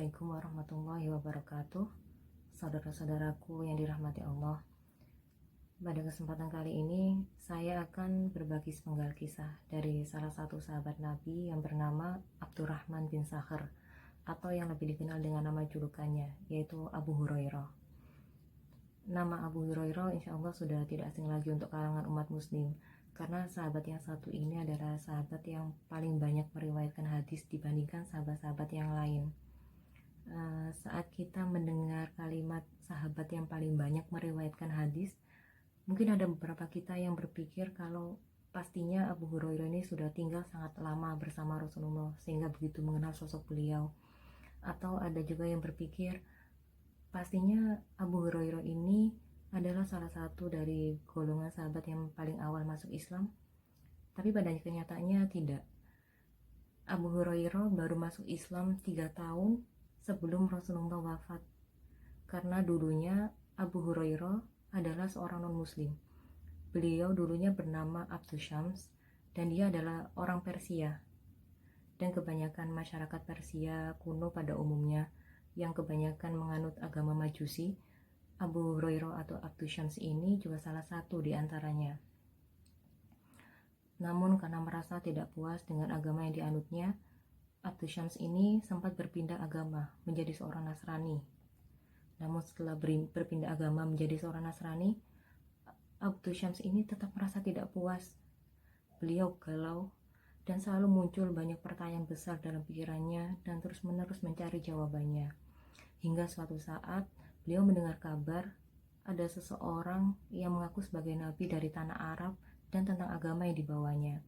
Assalamualaikum warahmatullahi wabarakatuh. Saudara-saudaraku yang dirahmati Allah, pada kesempatan kali ini saya akan berbagi sepenggal kisah dari salah satu sahabat Nabi yang bernama Abdurrahman bin Sakhr, atau yang lebih dikenal dengan nama julukannya, yaitu Abu Hurairah. Nama Abu Hurairah insya Allah sudah tidak asing lagi untuk kalangan umat muslim, karena sahabat yang satu ini adalah sahabat yang paling banyak meriwayatkan hadis dibandingkan sahabat-sahabat yang lain. Saat kita mendengar kalimat sahabat yang paling banyak meriwayatkan hadis, mungkin ada beberapa kita yang berpikir kalau pastinya Abu Hurairah ini sudah tinggal sangat lama bersama Rasulullah sehingga begitu mengenal sosok beliau. Atau ada juga yang berpikir pastinya Abu Hurairah ini adalah salah satu dari golongan sahabat yang paling awal masuk Islam. Tapi pada kenyataannya tidak. Abu Hurairah baru masuk Islam 3 tahun sebelum Rasulullah wafat, karena dulunya Abu Hurairah adalah seorang non-muslim. Beliau dulunya bernama Abdu Syams dan dia adalah orang Persia. Dan kebanyakan masyarakat Persia kuno pada umumnya yang kebanyakan menganut agama Majusi, Abu Hurairah atau Abdu Syams ini juga salah satu di antaranya. Namun karena merasa tidak puas dengan agama yang dianutnya, Abdu Syams ini sempat berpindah agama menjadi seorang Nasrani. Namun setelah berpindah agama menjadi seorang Nasrani, Abdu Syams ini tetap merasa tidak puas. Beliau galau dan selalu muncul banyak pertanyaan besar dalam pikirannya dan terus-menerus mencari jawabannya. Hingga suatu saat beliau mendengar kabar ada seseorang yang mengaku sebagai nabi dari tanah Arab dan tentang agama yang dibawanya.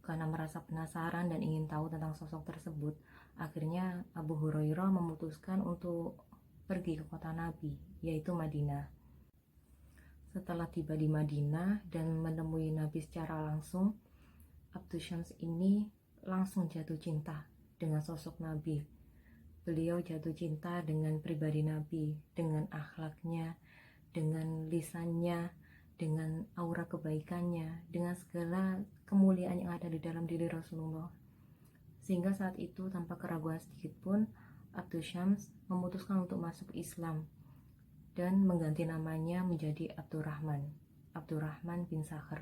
Karena merasa penasaran dan ingin tahu tentang sosok tersebut, akhirnya Abu Hurairah memutuskan untuk pergi ke kota Nabi, yaitu Madinah. Setelah tiba di Madinah dan menemui Nabi secara langsung, Abdu Syams ini langsung jatuh cinta dengan sosok Nabi. Beliau jatuh cinta dengan pribadi Nabi, dengan akhlaknya, dengan lisannya, dengan aura kebaikannya, dengan segala kemuliaan yang ada di dalam diri Rasulullah. Sehingga saat itu tanpa keraguan sedikit pun, Abdu Syams memutuskan untuk masuk Islam dan mengganti namanya menjadi Abdurrahman bin Sakhr.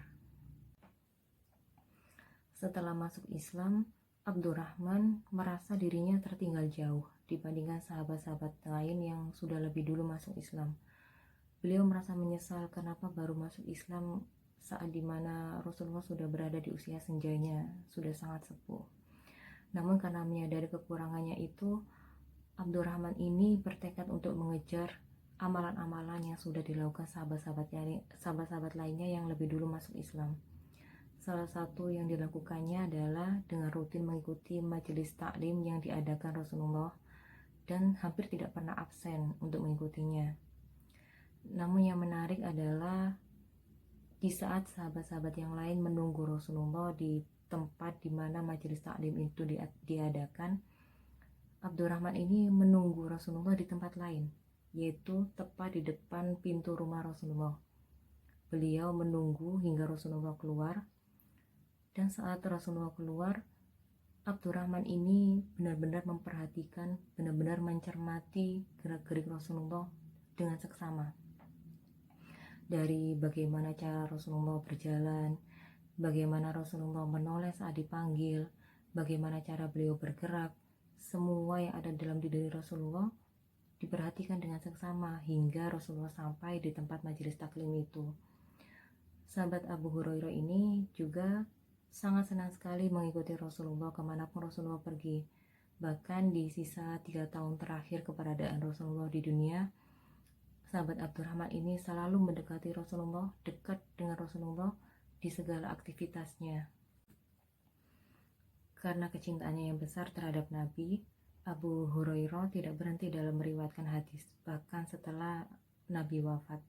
Setelah masuk Islam, Abdurrahman merasa dirinya tertinggal jauh dibandingkan sahabat-sahabat lain yang sudah lebih dulu masuk Islam. Beliau merasa menyesal kenapa baru masuk Islam saat dimana Rasulullah sudah berada di usia senjanya, sudah sangat sepuh. Namun karena menyadari kekurangannya itu, Abdurrahman ini bertekad untuk mengejar amalan-amalan yang sudah dilakukan sahabat-sahabat lainnya yang lebih dulu masuk Islam. Salah satu yang dilakukannya adalah dengan rutin mengikuti majelis taklim yang diadakan Rasulullah dan hampir tidak pernah absen untuk mengikutinya. Namun yang menarik adalah di saat sahabat-sahabat yang lain menunggu Rasulullah di tempat di mana majelis taklim itu diadakan, Abdurrahman ini menunggu Rasulullah di tempat lain, yaitu tepat di depan pintu rumah Rasulullah. Beliau menunggu hingga Rasulullah keluar, dan saat Rasulullah keluar, Abdurrahman ini benar-benar memperhatikan, benar-benar mencermati gerak-gerik Rasulullah dengan seksama. Dari bagaimana cara Rasulullah berjalan, bagaimana Rasulullah menoleh saat dipanggil, bagaimana cara beliau bergerak, semua yang ada dalam diri Rasulullah diperhatikan dengan seksama hingga Rasulullah sampai di tempat majelis taklim itu. Sahabat Abu Hurairah ini juga sangat senang sekali mengikuti Rasulullah kemanapun Rasulullah pergi. Bahkan di sisa 3 tahun terakhir keberadaan Rasulullah di dunia, sahabat Abdurrahman ini selalu mendekati Rasulullah, dekat dengan Rasulullah di segala aktivitasnya. Karena kecintaannya yang besar terhadap Nabi, Abu Hurairah tidak berhenti dalam meriwayatkan hadis, bahkan setelah Nabi wafat.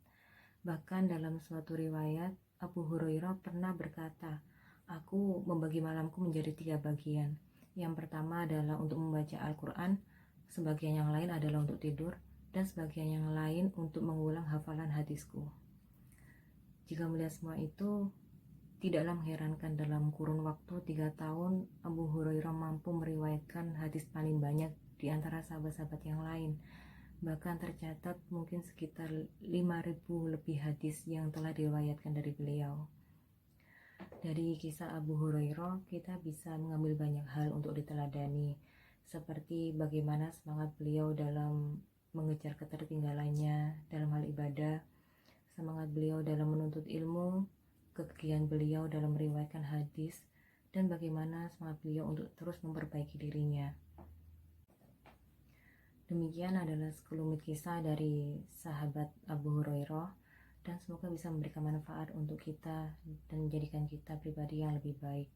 Bahkan dalam suatu riwayat, Abu Hurairah pernah berkata, "Aku membagi malamku menjadi 3 bagian. Yang pertama adalah untuk membaca Al-Quran, sebagian yang lain adalah untuk tidur, dan sebagian yang lain untuk mengulang hafalan hadisku." Jika melihat semua itu, tidaklah mengherankan dalam kurun waktu 3 tahun Abu Hurairah mampu meriwayatkan hadis paling banyak di antara sahabat-sahabat yang lain. Bahkan tercatat mungkin sekitar 5.000 lebih hadis yang telah diriwayatkan dari beliau. Dari kisah Abu Hurairah kita bisa mengambil banyak hal untuk diteladani, seperti bagaimana semangat beliau dalam mengejar ketertinggalannya dalam hal ibadah, semangat beliau dalam menuntut ilmu, kegigihan beliau dalam meriwayatkan hadis, dan bagaimana semangat beliau untuk terus memperbaiki dirinya. Demikian adalah sekelumit kisah dari sahabat Abu Hurairah, dan semoga bisa memberikan manfaat untuk kita dan menjadikan kita pribadi yang lebih baik.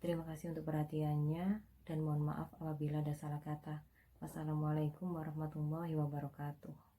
Terima kasih untuk perhatiannya, dan mohon maaf apabila ada salah kata. Wassalamualaikum warahmatullahi wabarakatuh.